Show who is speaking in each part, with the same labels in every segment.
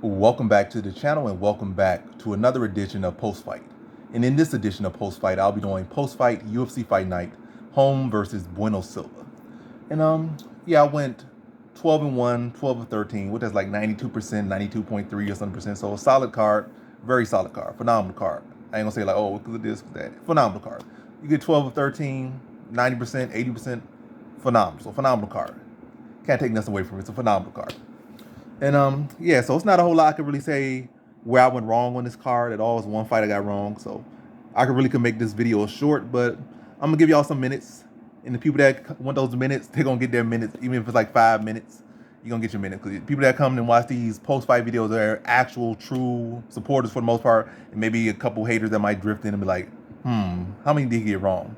Speaker 1: Welcome back to the channel and welcome back to another edition of Post Fight. And in this edition of Post Fight, I'll be doing Post Fight UFC Fight Night, Holm versus Bueno Silva. And yeah, I went 12 and 1, 12 and 13, which is like 92%, 92.3 or something percent. So a solid card, very solid card, phenomenal card. I ain't gonna say like, oh, because of this, because that. Phenomenal card. You get 12 of 13, 90%, 80%, phenomenal. So phenomenal card. Can't take nothing away from it. It's a phenomenal card. And yeah, so it's not a whole lot I could really say where I went wrong on this card at all. It's one fight I got wrong, so I could make this video short, but I'm gonna give y'all some minutes. And the people that want those minutes, they're gonna get their minutes, even if it's like 5 minutes. You're gonna get your minutes. Because people that come and watch these post-fight videos are actual, true supporters for the most part, and maybe a couple haters that might drift in and be like, how many did he get wrong?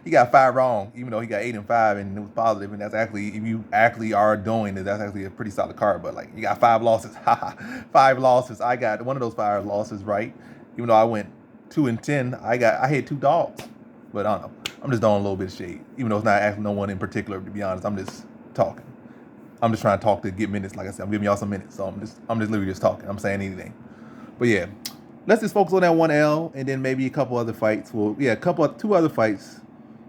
Speaker 1: He got 5 wrong, even though he got 8 and 5, and it was positive. And that's actually, if you actually are doing it, that's actually a pretty solid card. But like, you got 5 losses, 5 losses. I got one of those 5 losses right, even though I went 2 and 10. I had 2 dogs, but I don't know. I'm just throwing a little bit of shade, even though it's not asking no one in particular. To be honest, I'm just talking. I'm just trying to talk to get minutes. Like I said, I'm giving y'all some minutes, so I'm just literally just talking. I'm saying anything. But yeah, let's just focus on that 1L and then maybe a couple other fights. Well, yeah, 2 other fights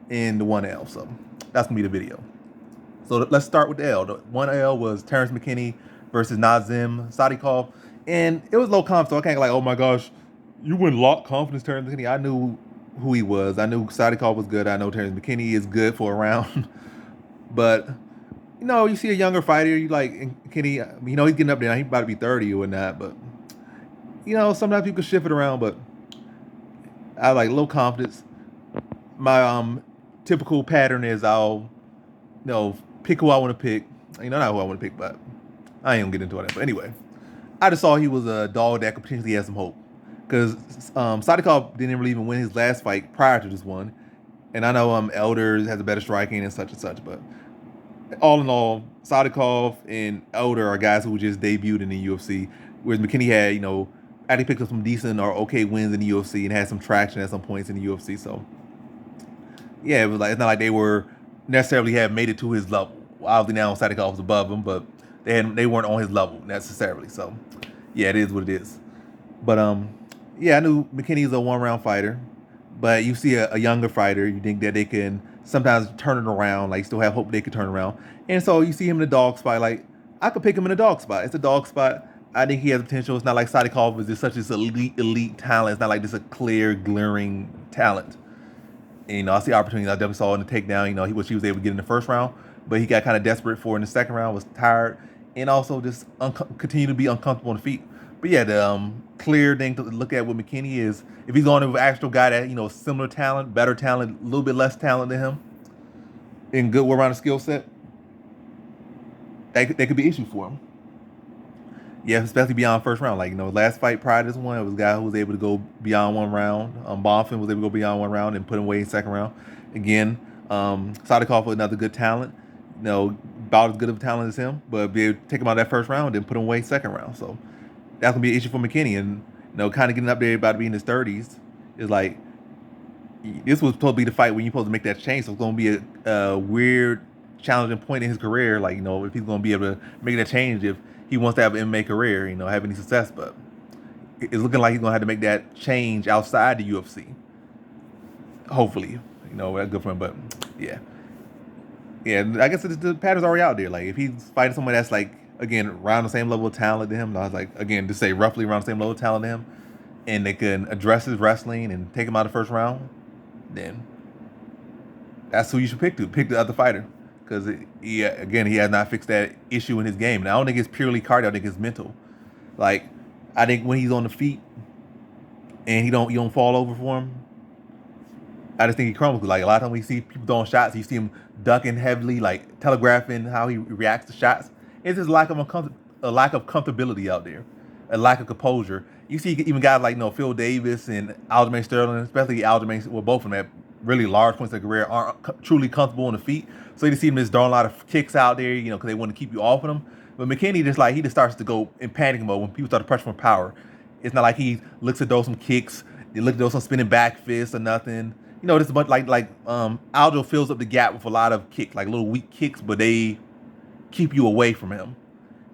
Speaker 1: in the 1L. So that's gonna be the video. So let's start with the L. The 1L was Terrence McKinney versus Nazim Sadikov, and it was low comp. So I can't like, oh my gosh, you wouldn't lock confidence Terrence McKinney. I knew who he was. I knew Sadikov was good. I know Terrence McKinney is good for a round, but you know, you see a younger fighter, you like Kenny. You know, he's getting up there. He's about to be 30 or whatnot, but you know, sometimes you can shift it around, but I like low confidence. My typical pattern is I'll pick who I want to pick. You know, not who I want to pick, but I ain't gonna get into it. But anyway, I just saw he was a dog that could potentially have some hope. Because Sadikov didn't really even win his last fight prior to this one. And I know Elder has a better striking and such, but all in all, Sadikov and Elder are guys who just debuted in the UFC, whereas McKinney had, actually picked up some decent or okay wins in the UFC and had some traction at some points in the UFC. So yeah, it was like, it's not like they were necessarily have made it to his level. Obviously now Sadikov was above him, but they weren't on his level necessarily. So yeah, it is what it is. But yeah, I knew McKinney's a 1-round fighter, but you see a younger fighter, you think that they can sometimes turn it around, like still have hope they could turn around. And so you see him in the dog spot, like I could pick him in a dog spot. It's a dog spot. I think he has potential. It's not like Sadikov is just such this elite talent. It's not like this a clear, glaring talent. And, I see opportunities. I definitely saw in the takedown, he was able to get in the first round, but he got kind of desperate for in the second round, was tired, and also just continued to be uncomfortable on the feet. But yeah, the clear thing to look at with McKinney is if he's going to an actual guy that, similar talent, better talent, a little bit less talent than him, and good well-rounded skill set, that could be an issue for him. Yeah, especially beyond first round. Like, last fight prior to this one, it was a guy who was able to go beyond 1 round. Bonfim was able to go beyond 1 round and put him away in second round. Again, Sadikov was another good talent. About as good of a talent as him, but be able to take him out of that first round and put him away second round. So that's gonna be an issue for McKinney. And kind of getting up there about to be in his 30s is like this was supposed to be the fight when you're supposed to make that change. So it's gonna be a weird, challenging point in his career. Like, if he's gonna be able to make that change if he wants to have an MMA career, have any success. But it's looking like he's gonna have to make that change outside the UFC. Hopefully, that's good for him. But yeah, I guess the pattern's already out there. Like, if he's fighting someone that's like, again, around the same level of talent to him, I was like, again, to say roughly around the same level of talent to him, and they can address his wrestling and take him out of the first round, then that's who you should pick the other fighter. Because he has not fixed that issue in his game. And I don't think it's purely cardio. I think it's mental. Like, I think when he's on the feet and you don't fall over for him, I just think he crumbles. Like, a lot of times we see people throwing shots, you see him ducking heavily, like telegraphing how he reacts to shots. It's just a lack of comfortability out there, a lack of composure. You see even guys like Phil Davis and Aljamain Sterling, especially Aljamain, well, both of them at really large points of their career aren't truly comfortable on the feet. So you just see him just throwing a lot of kicks out there, because they want to keep you off of them. But McKinney he just starts to go in panic mode when people start to pressure from power. It's not like he looks to throw some kicks, they look to throw some spinning back fists or nothing. This is much like Aljo fills up the gap with a lot of kicks, like little weak kicks, but they keep you away from him.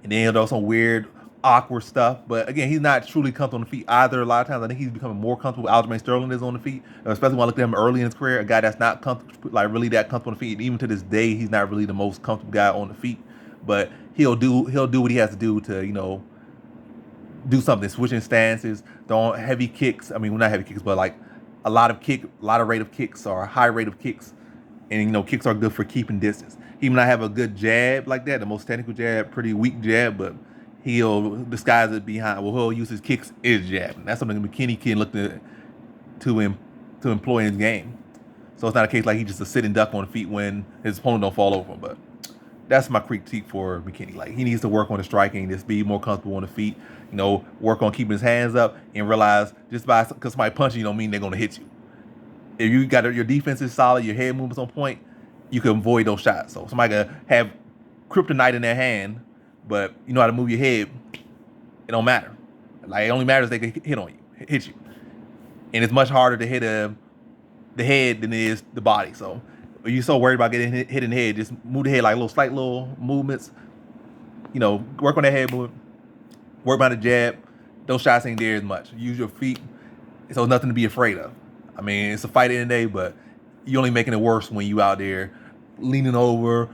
Speaker 1: And then he'll throw some weird awkward stuff. But again, he's not truly comfortable on the feet either. A lot of times, I think he's becoming more comfortable. Aljamain Sterling is on the feet, especially when I looked at him early in his career. A guy that's not comfortable, like really that comfortable on the feet. And even to this day, he's not really the most comfortable guy on the feet. But he'll do what he has to do to do something, switching stances, throwing heavy kicks. I mean, well, not heavy kicks, but like a lot of rate of kicks or a high rate of kicks. And kicks are good for keeping distance. He may not have a good jab like that, the most technical jab, pretty weak jab, but he'll disguise it behind. Well, he'll use his kicks as jab. And that's something McKinney can look to employ in his game. So it's not a case like he just a sit and duck on the feet when his opponent don't fall over him. But that's my critique for McKinney. Like, he needs to work on the striking, just be more comfortable on the feet. Work on keeping his hands up and realize just because somebody punches you don't mean they're going to hit you. If you got your defense is solid, your head movements on point, you can avoid those shots. So somebody can have kryptonite in their hand, but you know how to move your head, it don't matter. Like, it only matters they can hit you. And it's much harder to hit the head than it is the body. So if you're so worried about getting hit in the head, just move the head like slight little movements. Work on that head movement. Work on the jab. Those shots ain't there as much. Use your feet. So nothing to be afraid of. I mean, it's a fight in the day, but you're only making it worse when you out there leaning over,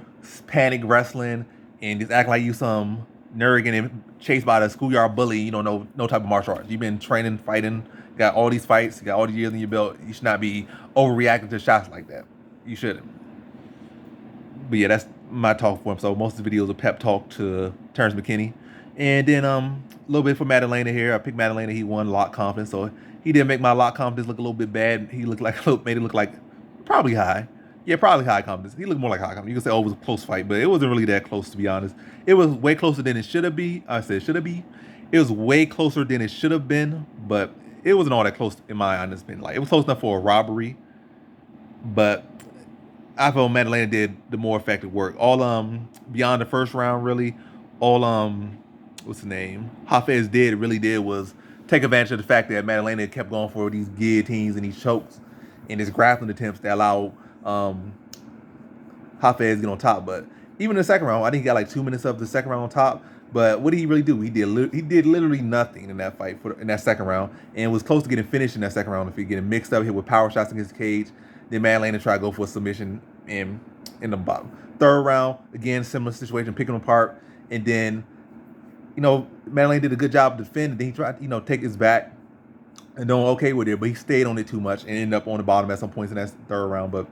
Speaker 1: panic wrestling, and just acting like you some nerd getting chased by the schoolyard bully. You don't know no type of martial arts. You've been training, fighting, got all these fights, got all these years in your belt. You should not be overreacting to shots like that. You shouldn't. But yeah, that's my talk for him. So most of the videos are pep talk to Terrence McKinney. And then a little bit for Maddalena here. I picked Maddalena. He won lock confidence. So he did make my lock confidence look a little bit bad. He made it look like probably high. Yeah, probably high confidence. He looked more like high confidence. You can say, oh, it was a close fight, but it wasn't really that close, to be honest. It was way closer than it should have been. I said should have been. It was way closer than it should have been, but it wasn't all that close in my honest opinion. Like, it was close enough for a robbery, but I felt Maddalena did the more effective work. All beyond the first round, really, all what's the name? Hafez really did was take advantage of the fact that Maddalena kept going for these guillotines and these chokes and his grappling attempts that allowed Hafez to get on top. But even in the second round, I think he got like 2 minutes of the second round on top. But what did he really do? He did literally nothing in that fight in that second round, and was close to getting finished in that second round if he getting mixed up, hit with power shots against the cage. Then Maddalena tried to go for a submission in the bottom. Third round, again, similar situation, picking him apart. And then, Maddalena did a good job defending. Then he tried to, take his back and doing okay with it, but he stayed on it too much and ended up on the bottom at some points in that third round. But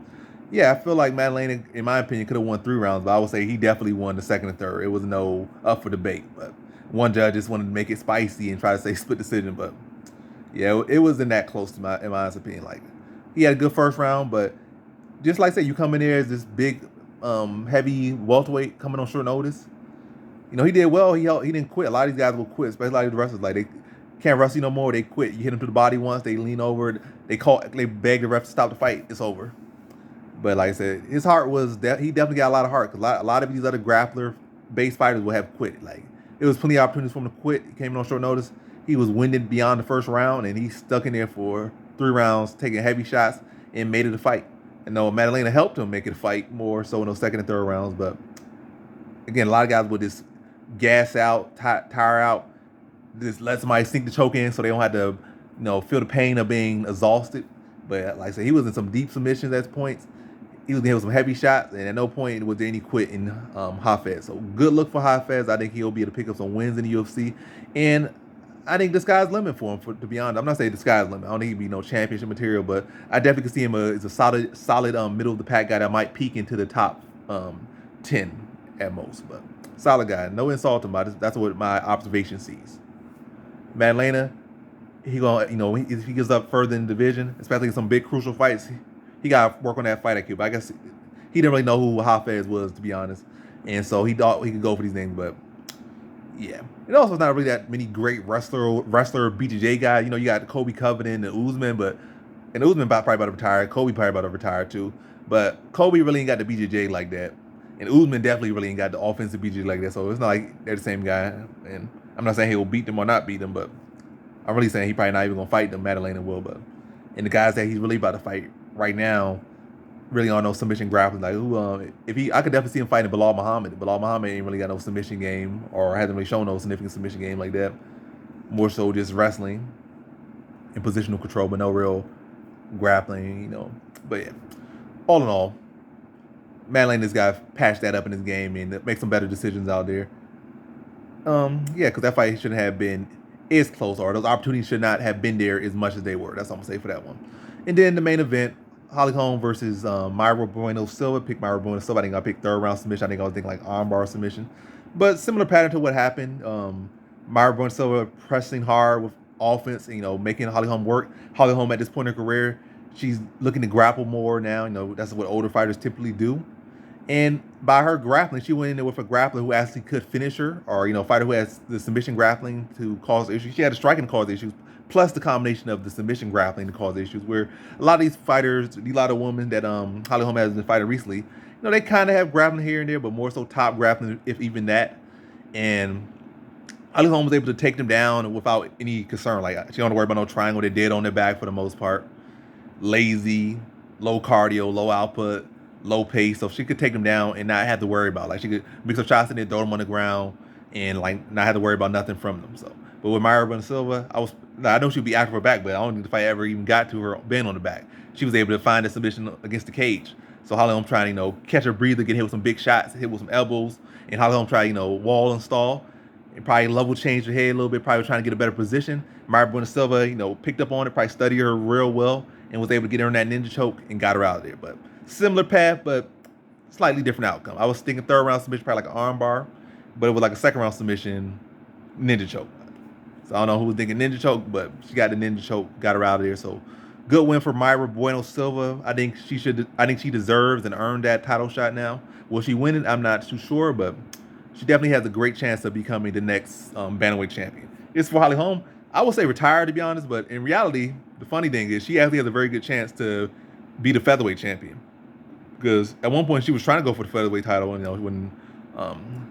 Speaker 1: yeah, I feel like Maddalena, in my opinion, could have won 3 rounds, but I would say he definitely won the second and third. It was no up for debate. But one judge just wanted to make it spicy and try to say split decision. But yeah, it wasn't that close in my honest opinion. Like, he had a good first round, but just like I said, you come in there as this big, heavy welterweight coming on short notice. He did well. He didn't quit. A lot of these guys will quit, especially a lot of the wrestlers. Like, they can't wrestle no more. They quit. You hit them to the body once, they lean over. They beg the ref to stop the fight. It's over. But like I said, his heart was that he definitely got a lot of heart. Because a lot of these other grappler-based fighters will have quit. Like, it was plenty of opportunities for him to quit. He came in on short notice. He was winded beyond the first round, and he stuck in there for 3 rounds, taking heavy shots, and made it a fight. And Maddalena helped him make it a fight more so in those second and third rounds. But again, a lot of guys would just gas out, tire out, just let somebody sink the choke in so they don't have to, feel the pain of being exhausted. But like I said, he was in some deep submissions at points. He was hitting some heavy shots, and at no point was there any quit in Hafez. So good look for Hafez. I think he'll be able to pick up some wins in the UFC. And I think the sky's the limit for him, to be honest. I'm not saying the sky's the limit. I don't think he'd be no championship material, but I definitely could see him as a solid middle of the pack guy that might peak into the top 10 at most. But solid guy. No insult to him. That's what my observation sees. Maddalena, he gonna, if he gets up further in the division, especially in some big crucial fights, he got to work on that fight IQ. But I guess he didn't really know who Hafez was, to be honest. And so he thought he could go for these things, but yeah. It also is not really that many great wrestler BJJ guys. You got Kobe Covington and Usman, and Usman probably about to retire. Kobe probably about to retire too. But Kobe really ain't got the BJJ like that. And Usman definitely really ain't got the offensive BJJ like that. So it's not like they're the same guy. And I'm not saying he'll beat them or not beat them, but I'm really saying he probably not even going to fight them. Maddalena will. And the guys that he's really about to fight right now, really on no submission grappling. Like, I could definitely see him fighting Bilal Muhammad. Bilal Muhammad ain't really got no submission game, or hasn't really shown no significant submission game like that. More so just wrestling and positional control, but no real grappling. But yeah, all in all, Madeline, this guy patched that up in his game and make some better decisions out there. Yeah, because that fight shouldn't have been as close, or those opportunities should not have been there as much as they were. That's all I'm gonna say for that one. And then the main event, Holly Holm versus Myra Bueno Silva. Pick Myra Bueno Silva. I think I picked third round submission. I think I was thinking like armbar submission, but similar pattern to what happened. Myra Bueno Silva pressing hard with offense, making Holly Holm work. Holly Holm at this point in her career, she's looking to grapple more now. That's what older fighters typically do. And by her grappling, she went in there with a grappler who actually could finish her, or fighter who has the submission grappling to cause issues. She had a striking to cause issues, plus the combination of the submission grappling to cause issues. Where a lot of these fighters, a lot of women that Holly Holm has been fighting recently, they kind of have grappling here and there, but more so top grappling, if even that. And Holly Holm was able to take them down without any concern. Like, she don't worry about no triangle. They're dead on their back for the most part. Lazy, low cardio, low output, low pace, so she could take them down and not have to worry about. Like, she could mix up shots in there, throw them on the ground, and like not have to worry about nothing from them. So, but with Myra Bueno Silva, I know she'd be active her back, but I don't think the fight ever even got to her being on the back. She was able to find a submission against the cage. So Holly Holm trying to catch her breather, get hit with some big shots, hit with some elbows, and Holly Holm try wall and stall, and probably level change her head a little bit, probably trying to get a better position. Myra Bueno Silva, picked up on it, probably studied her real well, and was able to get her in that ninja choke and got her out of there. But similar path, but slightly different outcome. I was thinking third round submission, probably like an armbar, but it was like a second round submission, ninja choke. So I don't know who was thinking ninja choke, but she got the ninja choke, got her out of there. So good win for Myra Bueno Silva. I think she deserves and earned that title shot now. Will she win it? I'm not too sure, but she definitely has a great chance of becoming the next bantamweight champion. It's for Holly Holm. I would say retired, to be honest, but in reality, the funny thing is she actually has a very good chance to be the featherweight champion. Because at one point she was trying to go for the featherweight title, when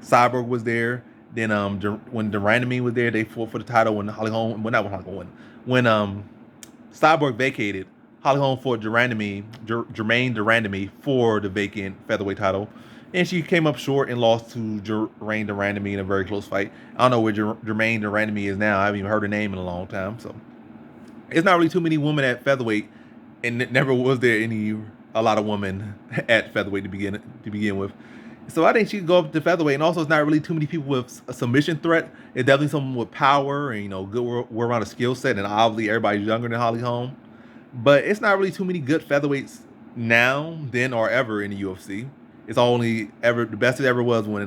Speaker 1: Cyborg was there. Then when Durandamy was there, they fought for the title. When Holly Holm, well, not when Holly Holm, when Cyborg vacated, Holly Holm fought Jermaine Durandamy for the vacant featherweight title, and she came up short and lost to Jermaine Durandamy in a very close fight. I don't know where Jermaine Durandamy is now. I haven't even heard her name in a long time. So it's not really too many women at featherweight, and never was there a lot of women at featherweight to begin with. So I think she could go up to featherweight, and also it's not really too many people with a submission threat. It's definitely someone with power and good well-rounded skill set, and obviously everybody's younger than Holly Holm. But it's not really too many good featherweights now, then, or ever in the UFC. It's only the best it ever was when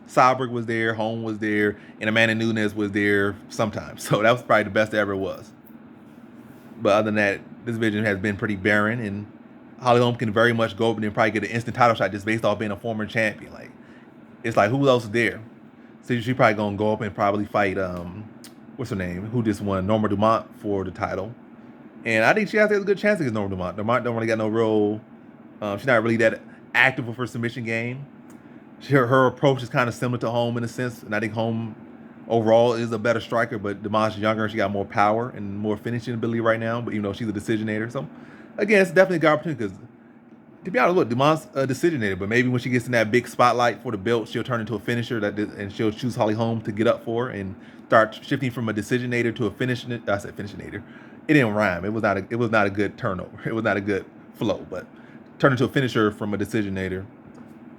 Speaker 1: Cyborg was there, Holm was there, and Amanda Nunes was there sometimes. So that was probably the best it ever was. But other than that, this division has been pretty barren, and Holly Holm can very much go up and then probably get an instant title shot just based off being a former champion. Like, it's like, who else is there? So she's probably gonna go up and probably fight what's her name? Who just won? Norma Dumont for the title. And I think she has a good chance against Norma Dumont. Dumont don't really got no real she's not really that active with her submission game. Her approach is kind of similar to Holm in a sense, and I think Holm overall is a better striker, but Dumont's younger, she got more power and more finishing ability right now, but she's a decisionator. So again, it's definitely a good opportunity because, to be honest, look, Dumont's a decisionator, but maybe when she gets in that big spotlight for the belt, she'll turn into a finisher and she'll choose Holly Holm to get up for and start shifting from a decisionator to a finisher. I said finishinator. It didn't rhyme. It was not a good turnover. It was not a good flow, but turn into a finisher from a decisionator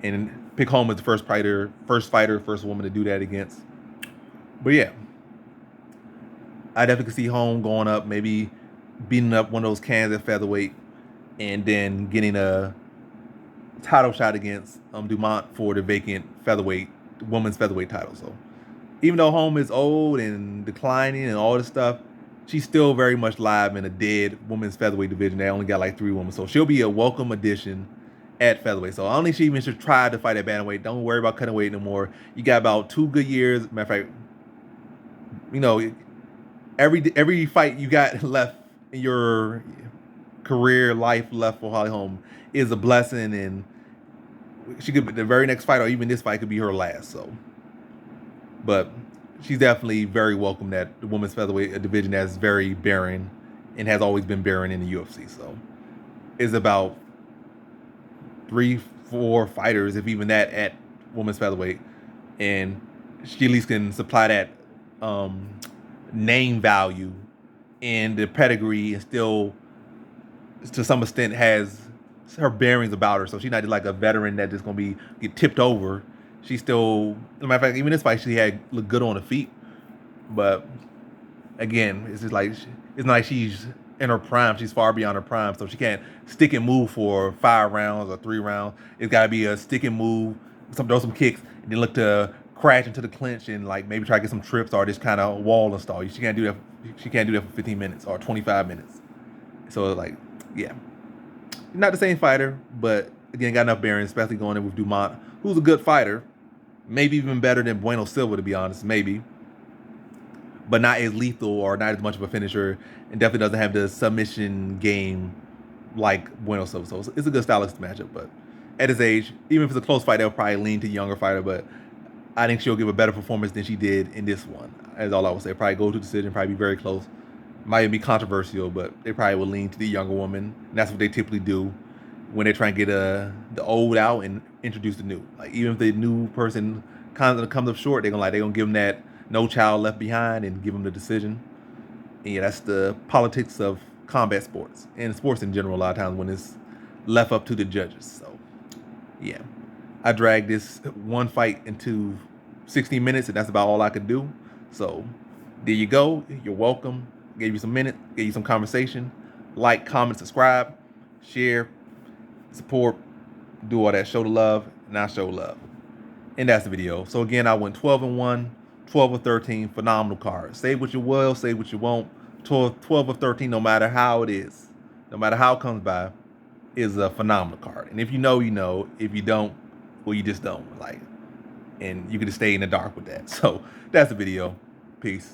Speaker 1: and pick Holm as the first fighter, first woman to do that against. But yeah, I definitely could see Holm going up, maybe beating up one of those cans at featherweight, and then getting a title shot against Dumont for the vacant women's featherweight title. So even though Holm is old and declining and all this stuff, she's still very much live in a dead women's featherweight division. They only got like 3 women. So she'll be a welcome addition at featherweight. So I don't think she even should try to fight at bantamweight. Don't worry about cutting weight anymore. You got about 2 good years. Matter of fact, every fight you got left in your career life left for Holly Holm is a blessing, and she could be the very next fight, or even this fight could be her last. So, but she's definitely very welcome that the women's featherweight division that's very barren and has always been barren in the UFC. So it's about 3, 4 fighters, if even that, at women's featherweight, and she at least can supply that name value and the pedigree, and still, to some extent, has her bearings about her. So she's not like a veteran that just gonna get tipped over. She's still, as a matter of fact, even this fight she had looked good on the feet, but again, it's just like, it's not like she's in her prime. She's far beyond her prime, so she can't stick and move for 5 rounds or 3 rounds. It's got to be a stick and move, throw some kicks, and then look to crash into the clinch and like maybe try to get some trips or just kind of wall install. She can't do that. She can't do that for 15 minutes or 25 minutes. So like, yeah, not the same fighter, but again, got enough bearings, especially going in with Dumont, who's a good fighter, maybe even better than Bueno Silva, to be honest, maybe, but not as lethal or not as much of a finisher, and definitely doesn't have the submission game like Bueno Silva. So it's a good stylistic matchup, but at his age, even if it's a close fight, they'll probably lean to younger fighter, but I think she'll give a better performance than she did in this one. As all I would say, probably go to decision, probably be very close. Might even be controversial, but they probably will lean to the younger woman. And that's what they typically do when they try and get the old out and introduce the new. Like, even if the new person kind of comes up short, they're gonna give them that no child left behind and give them the decision. And yeah, that's the politics of combat sports and sports in general. A lot of times when it's left up to the judges. So yeah, I dragged this one fight into 16 minutes, and that's about all I could do. So there you go. You're welcome. Gave you some minutes, gave you some conversation. Like, comment, subscribe, share, support, do all that. Show the love, and I show love. And that's the video. So again, I went 12-1, 12-13, phenomenal card. Say what you will, say what you won't. 12-13, no matter how it is, no matter how it comes by, is a phenomenal card. And if you know, you know. If you don't, well, you just don't. Like, and you can just stay in the dark with that. So that's the video. Peace.